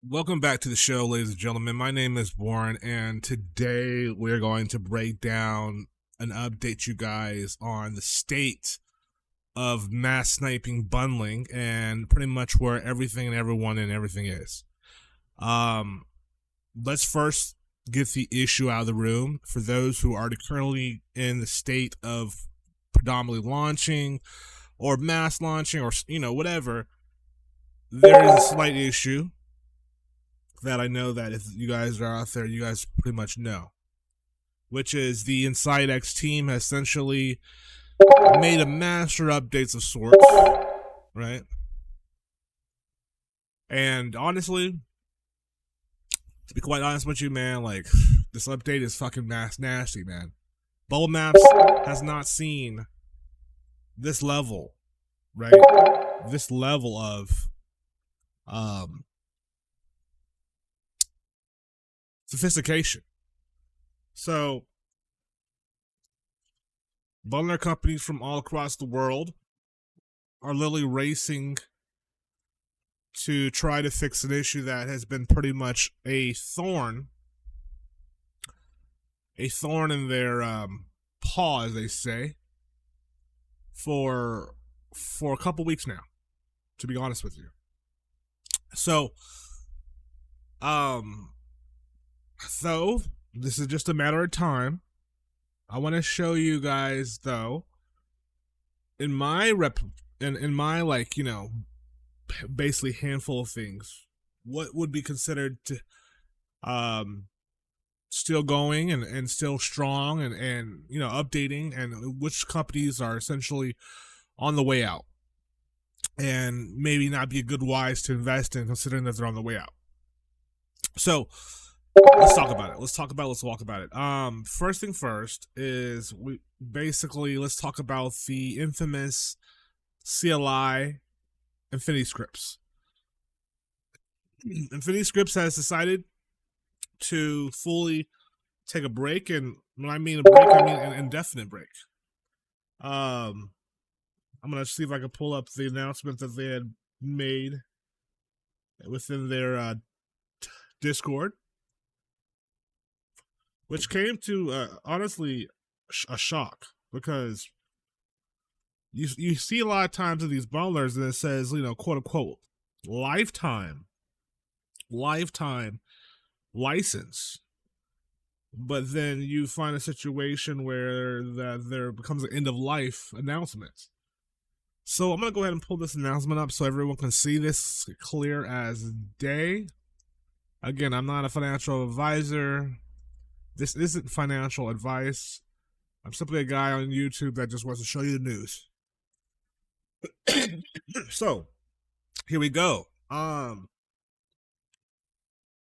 Welcome back to the show, ladies and gentlemen. My name is Warren, and today we're going to break down and update you guys on the state of mass sniping bundling and pretty much where everything and everyone and everything is. Um, let's first get the issue out of the room for those who are currently in the state of predominantly launching or mass launching or whatever. There is a slight issue that I know that if you guys are out there, you guys pretty much know, which is the Inside X team has essentially made a master updates of sorts, right? And honestly, to be quite honest with you, man, like, this update is fucking nasty, man. Bubble Maps has not seen this level, right? This level of sophistication. So, bundler companies from all across the world are literally racing to try to fix an issue that has been pretty much a thorn in their paw, as they say, for a couple weeks now, to be honest with you. So, so this is just a matter of time. I want to show you guys, though, in my like, basically handful of things, what would be considered to still going and still strong and updating, and which companies are essentially on the way out and maybe not be a good wise to invest in, considering that they're on the way out. So let's talk about it. Let's talk about it. First thing first is let's talk about the infamous CLI Infinity Scripts. Infinity Scripts has decided to fully take a break, and when I mean a break, I mean an indefinite break. I'm gonna see if I can pull up the announcement that they had made within their Discord, which came to honestly a shock, because you see a lot of times in these bundlers and it says, quote unquote, lifetime license, but then you find a situation where there becomes an end of life announcement. So I'm gonna go ahead and pull this announcement up so everyone can see this clear as day. Again, I'm not a financial advisor. This isn't financial advice. I'm simply a guy on YouTube that just wants to show you the news. So, here we go.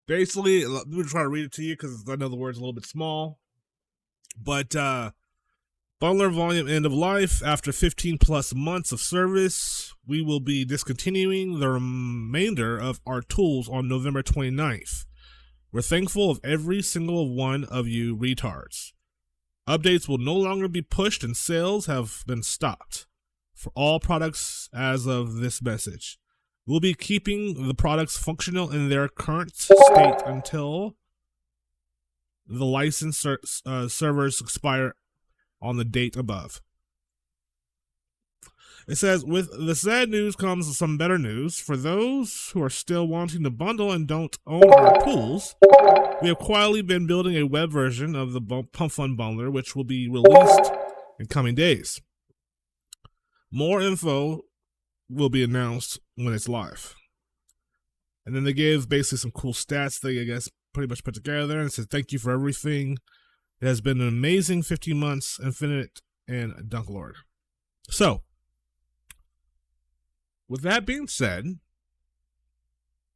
Basically, let me try to read it to you because I know the word's a little bit small. But, Bundler Volume End of Life. After 15 plus months of service, we will be discontinuing the remainder of our tools on November 29th. We're thankful of every single one of you retards. Updates will no longer be pushed and sales have been stopped for all products as of this message. We'll be keeping the products functional in their current state until the license servers expire on the date above. It says, with the sad news comes some better news. For those who are still wanting to bundle and don't own our tools, we have quietly been building a web version of the Pump Fund Bundler, which will be released in coming days. More info will be announced when it's live. And then they gave basically some cool stats they, I guess, pretty much put together, and said, thank you for everything. It has been an amazing 15 months, Infinite and Dunklord. So, with that being said,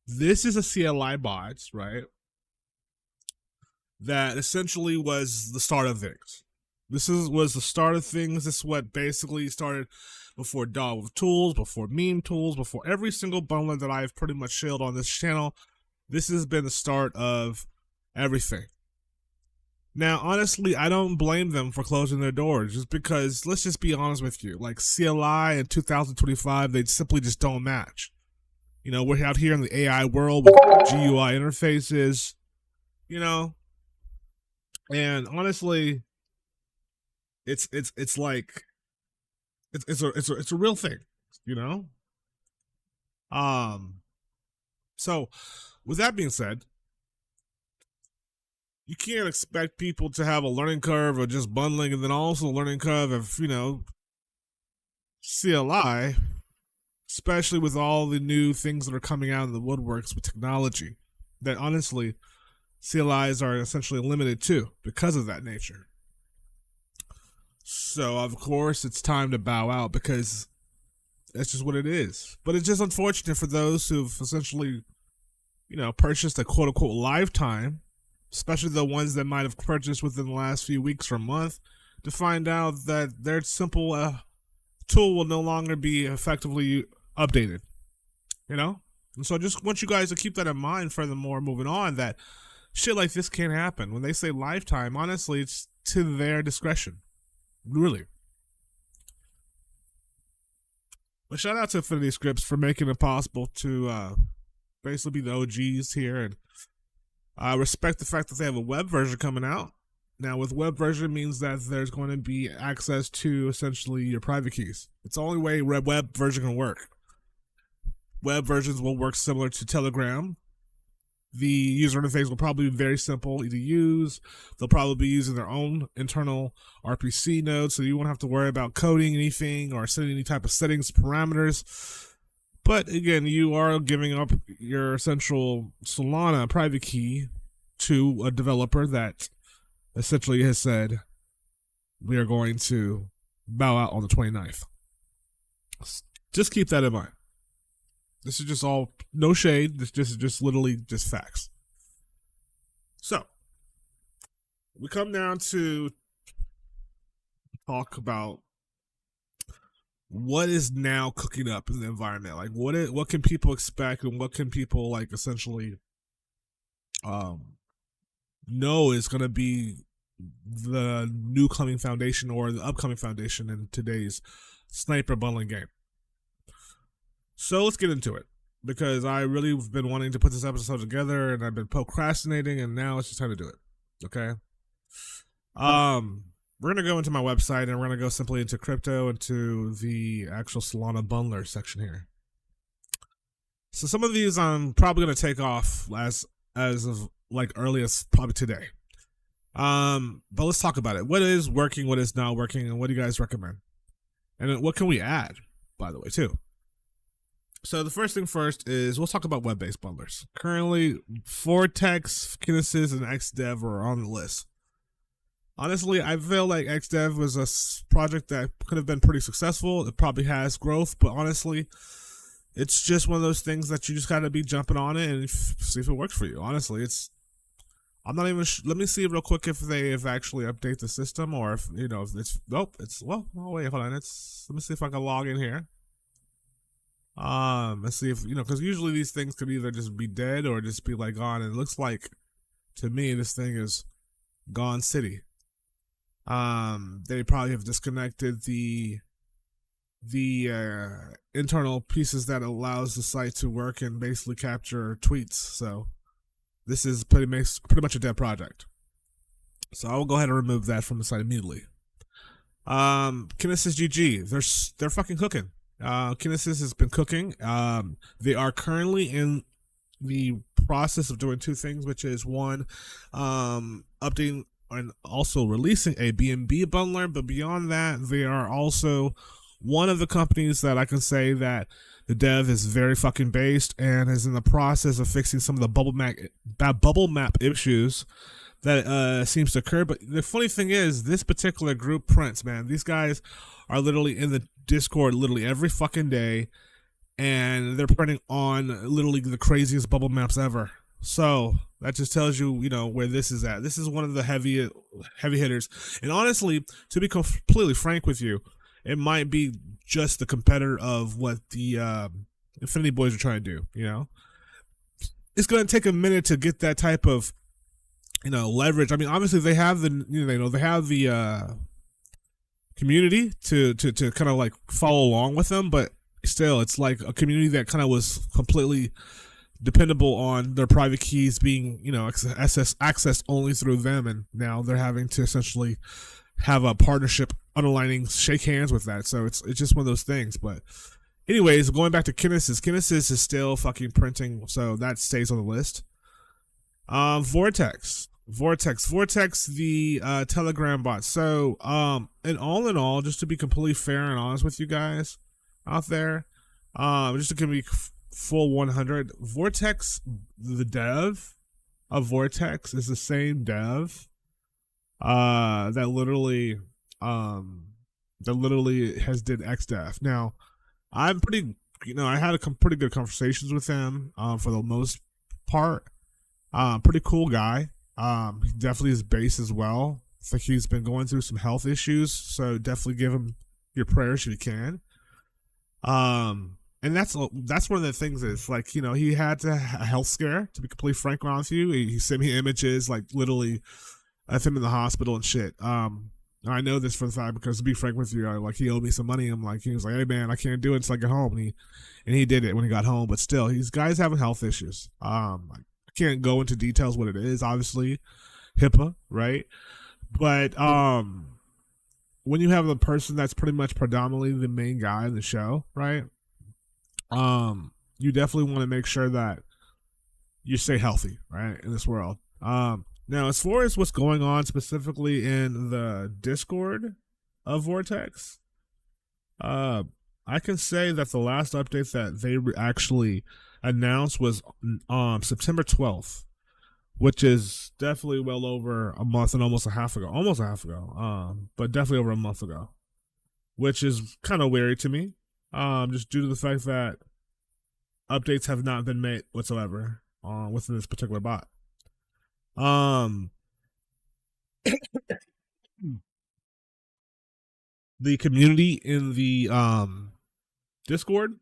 this is a CLI bot, right? That essentially was the start of things. Was the start of things. This is what basically started before DAW tools, before meme tools, before every single bundler that I've pretty much shelled on this channel. This has been the start of everything. Now, honestly, I don't blame them for closing their doors, just because, let's just be honest with you, like CLI in 2025, they simply just don't match. We're out here in the AI world with GUI interfaces, you know, and honestly, it's like it's a real thing, you know. Um, so with that being said, you can't expect people to have a learning curve of just bundling and then also a learning curve of, CLI, especially with all the new things that are coming out of the woodworks with technology that honestly CLIs are essentially limited to because of that nature. So, of course, it's time to bow out because that's just what it is. But it's just unfortunate for those who've essentially, purchased a quote unquote lifetime, especially the ones that might have purchased within the last few weeks or month, to find out that their simple tool will no longer be effectively updated, And so I just want you guys to keep that in mind furthermore, moving on, that shit like this can't happen. When they say lifetime, honestly, it's to their discretion. Really. But shout out to Affinity Scripts for making it possible to basically be the OGs here, and I respect the fact that they have a web version coming out. Now, with web version means that there's going to be access to essentially your private keys. It's the only way web version can work. Web versions will work similar to Telegram. The user interface will probably be very simple to use. They'll probably be using their own internal RPC node, so you won't have to worry about coding anything or setting any type of settings, parameters. But again, you are giving up your essential Solana private key to a developer that essentially has said, we are going to bow out on the 29th. Just keep that in mind. This is just all, no shade. This is just literally just facts. So, we come down to talk about what is now cooking up in the environment. Like, what can people expect, and what can people essentially know is going to be the new coming foundation or the upcoming foundation in today's sniper bundling game. So let's get into it, because I really have been wanting to put this episode together, and I've been procrastinating, and now it's just time to do it. Okay. We're gonna go into my website, and we're gonna go simply into crypto, into the actual Solana bundler section here. So some of these I'm probably gonna take off as of early as probably today. But let's talk about it. What is working, what is not working, and what do you guys recommend? And what can we add, by the way, too? So the first thing first is we'll talk about web-based bundlers. Currently, Vortex, Kinesis, and XDev are on the list. Honestly, I feel like XDev was a project that could have been pretty successful. It probably has growth, but honestly, it's just one of those things that you just got to be jumping on it and see if it works for you. Honestly, I'm not even. Let me see real quick if they have actually updated the system, or if if it's nope. Oh wait, hold on. Let me see if I can log in here. Let's see if because usually these things could either just be dead or just be gone. And it looks like to me this thing is gone city. They probably have disconnected the internal pieces that allows the site to work and basically capture tweets. So this is pretty much a dead project. So I will go ahead and remove that from the site immediately. Kinesis GG, they're fucking cooking. Kinesis has been cooking. They are currently in the process of doing two things, which is one, updating and also releasing a BNB bundler. But beyond that, they are also one of the companies that I can say that the dev is very fucking based and is in the process of fixing some of the bubble map issues that seems to occur. But the funny thing is, this particular group, Prince, man, these guys are literally in the Discord literally every fucking day, and they're printing on literally the craziest bubble maps ever. So that just tells you, where this is at. This is one of the heavy hitters. And honestly, to be completely frank with you, it might be just the competitor of what the Infinity Boys are trying to do. It's going to take a minute to get that type of, leverage. I mean, obviously they have they have the community to kind of follow along with them, but still, it's like a community that kind of was completely dependable on their private keys being, access only through them, and now they're having to essentially have a partnership underlining, shake hands with that. So it's just one of those things. But anyways, going back to Kinesis is still fucking printing, so that stays on the list. Vortex, the Telegram bot. So, and all in all, just to be completely fair and honest with you guys out there, just to be full 100, Vortex, the dev of Vortex is the same dev that literally has did XDev. Now, I'm pretty, I had pretty good conversations with him for the most part. Pretty cool guy. Definitely his base as well. I think he's been going through some health issues, so definitely give him your prayers if you can. And that's one of the things that's like, he had a health scare, to be completely frank with you. He sent me images, like literally of him in the hospital and shit. I know this for the fact because, to be frank with you, like, he owed me some money. He was like, hey man, I can't do it until I get home. And he did it when he got home, but still, these guys having health issues. I can't go into details what it is, obviously, HIPAA, right? But when you have a person that's pretty much predominantly the main guy in the show, right? You definitely want to make sure that you stay healthy, right, in this world. Now, as far as what's going on specifically in the Discord of Vortex, I can say that the last update that they actually announced was September 12th, which is definitely well over a month and almost a half ago, but definitely over a month ago, which is kind of weird to me, just due to the fact that updates have not been made whatsoever within this particular bot. The community in the Discord,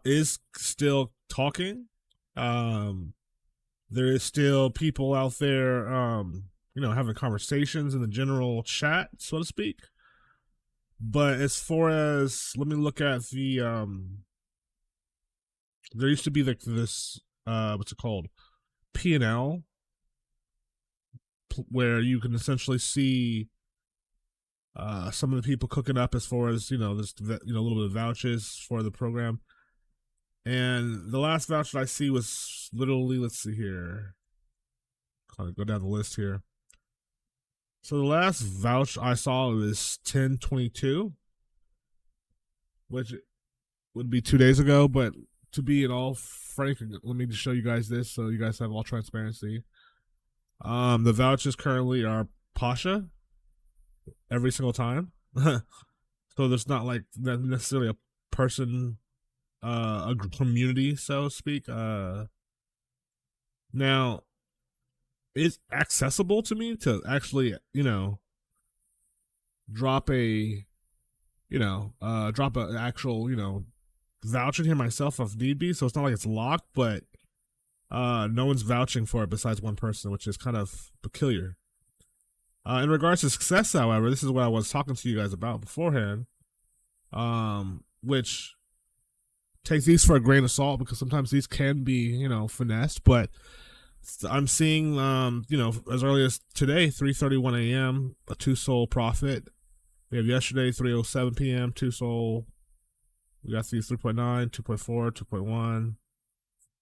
is still talking. There is still people out there, having conversations in the general chat, so to speak. But as far as, let me look at the, there used to be like this, what's it called? P&L, where you can essentially see some of the people cooking up as far as, this, a little bit of vouchers for the program. And the last voucher I see was literally, let's see here, kind of go down the list here. So the last voucher I saw was 10/22, which would be 2 days ago. But to be in all frank, let me just show you guys this so you guys have all transparency. The vouchers currently are Pasha every single time. So there's not like necessarily a person, a community, so to speak. Now, it's accessible to me to actually, drop an actual, voucher here myself if need be. So it's not like it's locked, but no one's vouching for it besides one person, which is kind of peculiar. In regards to success, however, this is what I was talking to you guys about beforehand, which take these for a grain of salt because sometimes these can be, finessed, but I'm seeing, as early as today, 3:31 a.m., a 2-sol profit. We have yesterday, 3:07 p.m., 2-sol. We got these 3.9, 2.4, 2.1.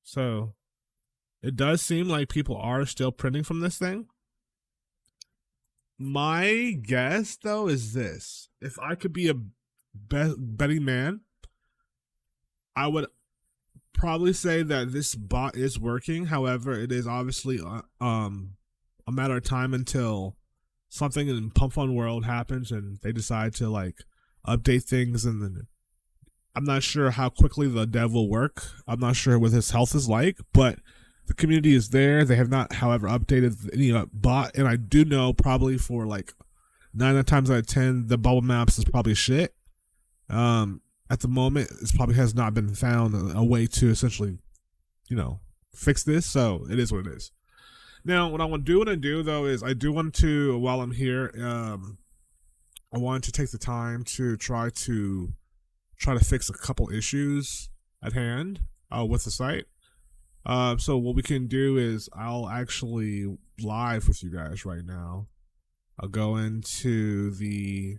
So it does seem like people are still printing from this thing. My guess, though, is this. If I could be a betting man, I would probably say that this bot is working. However, it is obviously a matter of time until something in Pump Fund World happens and they decide to like update things, and then I'm not sure how quickly the dev will work. I'm not sure what his health is like, but the community is there. They have not, however, updated any bot, and I do know probably for like 9 times out of 10, the bubble maps is probably shit. At the moment, it probably has not been found a way to essentially, fix this. So it is what it is. Now, what I want to do though is I do want to, while I'm here, I wanted to take the time to try to try to fix a couple issues at hand with the site. So what we can do is I'll actually live with you guys right now. I'll go into the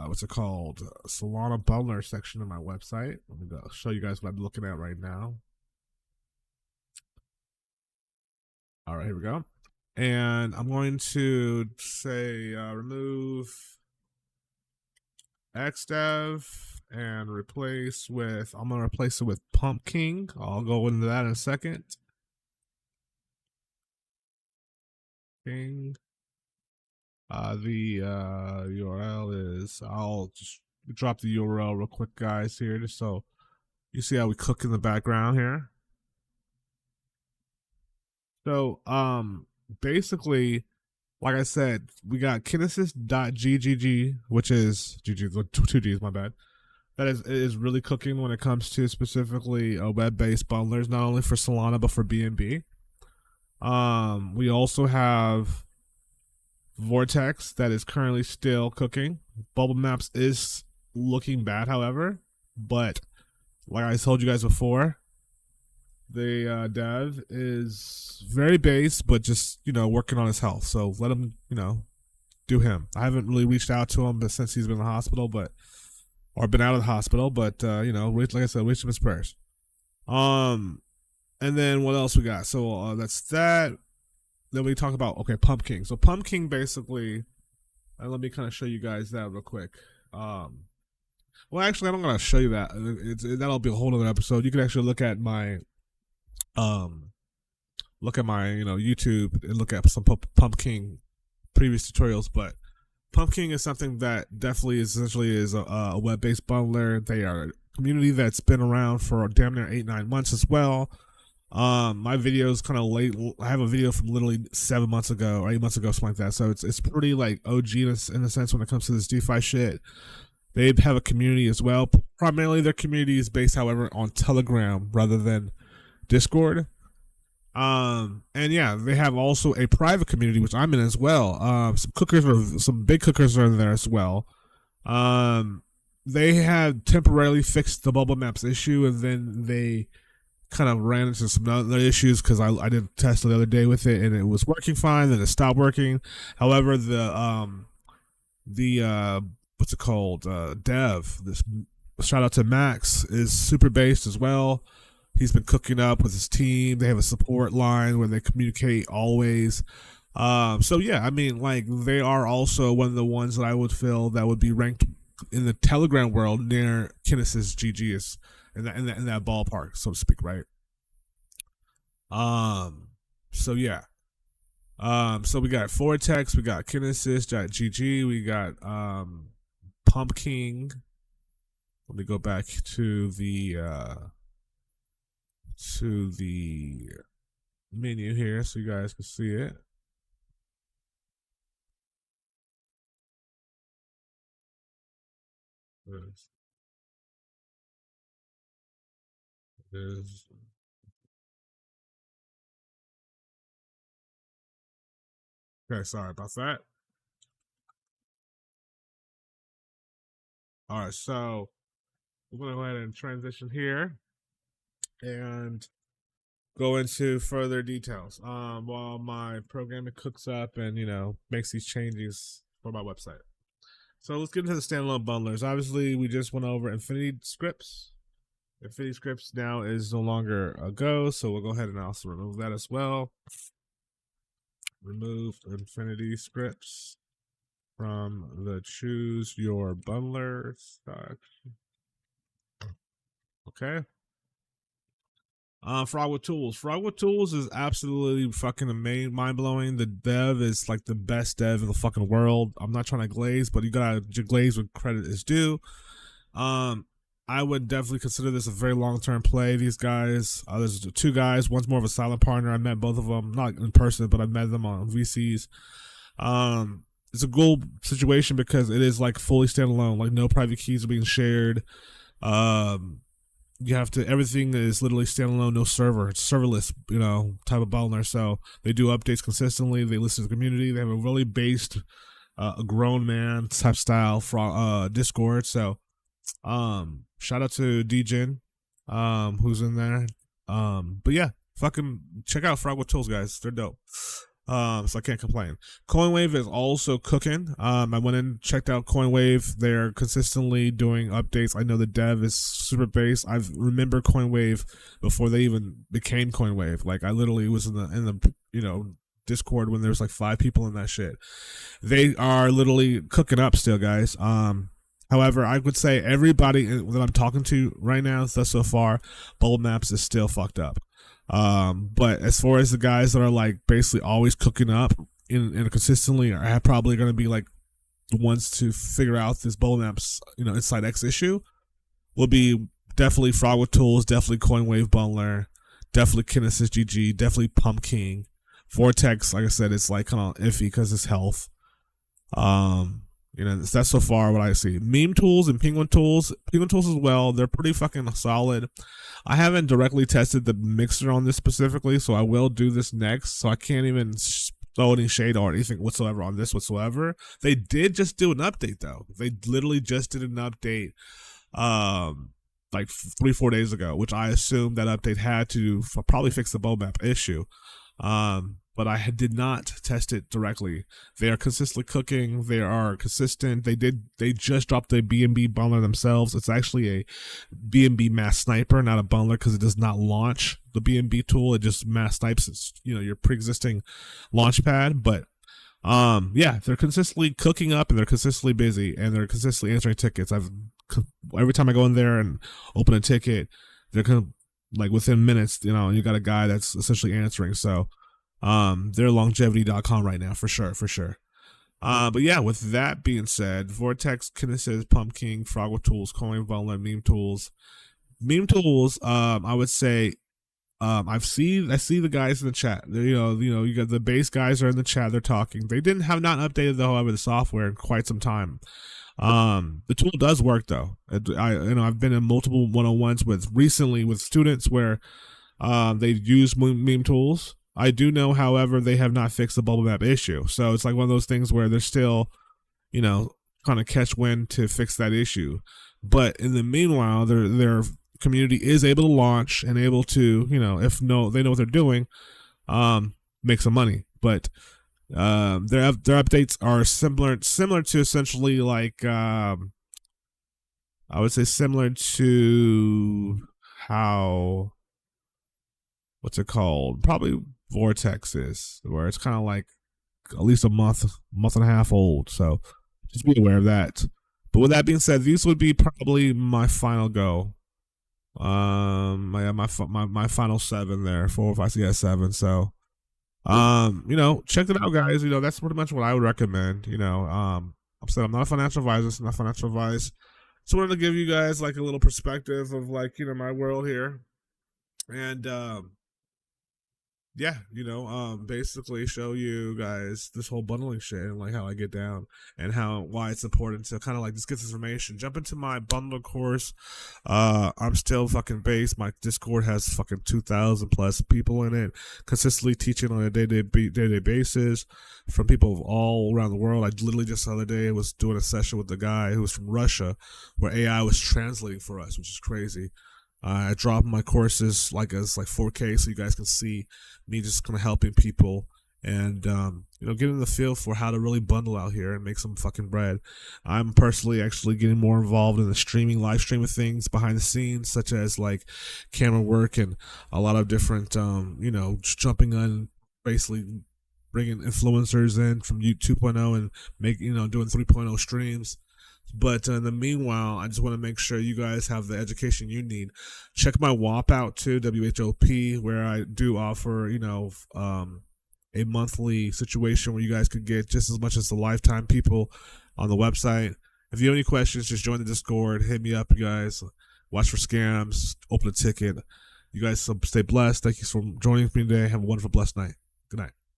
what's it called, Solana bundler section of my website. Let me go show you guys what I'm looking at right now. All right, here we go. And I'm going to say remove xdev and replace with, I'm going to replace it with Pumpkin. I'll go into that in a second. King. The URL is, I'll just drop the URL real quick, guys, here, just so you see how we cook in the background here. So basically, like I said, we got kinesis.ggg, which is GG, two G's, my bad. That is really cooking when it comes to specifically web-based bundlers, not only for Solana but for BNB. We also have Vortex that is currently still cooking. Bubble Maps is looking bad, however, but like I told you guys before, the dev is very base, but just, you know, working on his health. So let him, you know, do him. I haven't really reached out to him, but since he's been in the hospital, or been out of the hospital, but you know, like I said, wish him his prayers. And then what else we got? So that's that. Then we talk about, okay, Pumpkin. So Pumpkin basically, let me kind of show you guys that real quick. Well, actually, I'm not gonna show you that. That'll be a whole other episode. You can actually look at my YouTube and look at some Pumpkin previous tutorials. But Pumpkin is something that definitely is essentially is a web-based bundler. They are a community that's been around for damn near 8-9 months as well. My video is kind of late. I have a video from literally 7 months ago or 8 months ago, something like that. So it's pretty like OG in a sense when it comes to this DeFi shit. They have a community as well. Primarily their community is based, however, on Telegram rather than Discord. And yeah, they have also a private community which I'm in as well. Some big cookers are in there as well. They had temporarily fixed the bubble maps issue, and then they kind of ran into some other issues because I did a test the other day with it and it was working fine, then it stopped working. However, the what's it called, dev, this, shout out to Max, is super based as well. He's been cooking up with his team. They have a support line where they communicate always. So yeah, I mean, like, they are also one of the ones that I would feel that would be ranked in the Telegram world near Kinesis GG, in that ballpark, so to speak, right? So yeah. So we got Vortex, we got Kinesis.gg, we got Pumpkin. Let me go back to the menu here so you guys can see it. Okay, sorry about that. All right, so we're gonna go ahead and transition here and go into further details while my programming cooks up and, you know, makes these changes for my website. So let's get into the standalone bundlers. Obviously, we just went over Infinity Scripts. Infinity Scripts now is no longer a go, so we'll go ahead and also remove that as well. Remove Infinity Scripts from the choose your bundler stock. Okay. Frog with Tools. Frog with Tools is absolutely fucking amazing, mind blowing. The dev is like the best dev in the fucking world. I'm not trying to glaze, but you gotta glaze when credit is due. I would definitely consider this a very long-term play. These guys, there's two guys. One's more of a silent partner. I met both of them, not in person, but I met them on VCs. It's a cool situation because it is like fully standalone. Like no private keys are being shared. You have to, everything is literally standalone, no server. It's serverless, you know, type of bundler. So they do updates consistently. They listen to the community. They have a really based, a grown man type style from Discord. So Shout out to DJin, who's in there. But yeah, fucking check out Frog with Tools, guys. They're dope. So I can't complain. CoinWave is also cooking. I went and checked out CoinWave. They're consistently doing updates. I know the dev is super base. I remember CoinWave before they even became CoinWave. Like I literally was in the Discord when there's like 5 people in that shit. They are literally cooking up still, guys. However, I would say everybody that I'm talking to right now, thus so far, Bubble Maps is still fucked up. But as far as the guys that are like basically always cooking up and consistently are probably going to be like the ones to figure out this Bubble Maps, Inside X issue, will be definitely Frog with Tools, definitely CoinWave Bundler, definitely Kinesis GG, definitely Pump King. Vortex, like I said, it's like kind of iffy because it's health. That's so far what I see. Meme Tools and Penguin Tools as well. They're pretty fucking solid. I haven't directly tested the mixer on this specifically, so I will do this next. So I can't even throw any shade or anything whatsoever on this whatsoever. They did just do an update though. They literally just did an update, like 3-4 days ago, which I assume that update had to probably fix the bow map issue. But I did not test it directly. They are consistently cooking. They are consistent. They just dropped the BNB bundler themselves. It's actually a BNB mass sniper, not a bundler, because it does not launch the BNB tool. It just mass snipes, your pre-existing launch pad. But yeah, they're consistently cooking up and they're consistently busy and they're consistently answering tickets. Every time I go in there and open a ticket, they're like within minutes, you got a guy that's essentially answering. So they're longevity.com right now for sure. But yeah, with that being said, Vortex, Kinesis, Pump King, Frog with Tools, Coin Bundler, Meme Tools, I would say, I see the guys in the chat. You got the base guys are in the chat. They're talking. They have not updated however the software in quite some time. The tool does work though. I've been in multiple one-on-ones recently with students where they've used meme tools. I do know, however, they have not fixed the bubble map issue. So it's like one of those things where they're still, kind of catch wind to fix that issue. But in the meanwhile, their community is able to launch and able to, if they know what they're doing, make some money. But their updates are similar to essentially like I would say similar to how what's it called? Probably Vortex is, where it's kind of like at least a month and a half old. So just be aware of that. But with that being said, these would be probably my final go. My final 7 there, 4, 5, 6, 7. So check it out, guys. That's pretty much what I would recommend. I'm not a financial advisor. It's not financial advice. Just wanted to give you guys like a little perspective of like, my world here. And yeah, basically show you guys this whole bundling shit and like how I get down and why it's important to kind of like just get this information. Jump into my bundle course. I'm still fucking base. My Discord has fucking 2,000 plus people in it, consistently teaching on a day-to-day basis from people all around the world. I literally just the other day was doing a session with the guy who was from Russia where AI was translating for us, which is crazy. I dropped my courses like as 4K so you guys can see me just kind of helping people and getting the feel for how to really bundle out here and make some fucking bread. I'm personally actually getting more involved in the live stream of things behind the scenes, such as like camera work and a lot of different just jumping on, basically bringing influencers in from YouTube 2.0 and doing 3.0 streams. But in the meanwhile, I just want to make sure you guys have the education you need. Check my WOP out too, WHOP, where I do offer, a monthly situation where you guys could get just as much as the lifetime people on the website. If you have any questions, just join the Discord. Hit me up, you guys. Watch for scams. Open a ticket. You guys stay blessed. Thank you for joining me today. Have a wonderful, blessed night. Good night.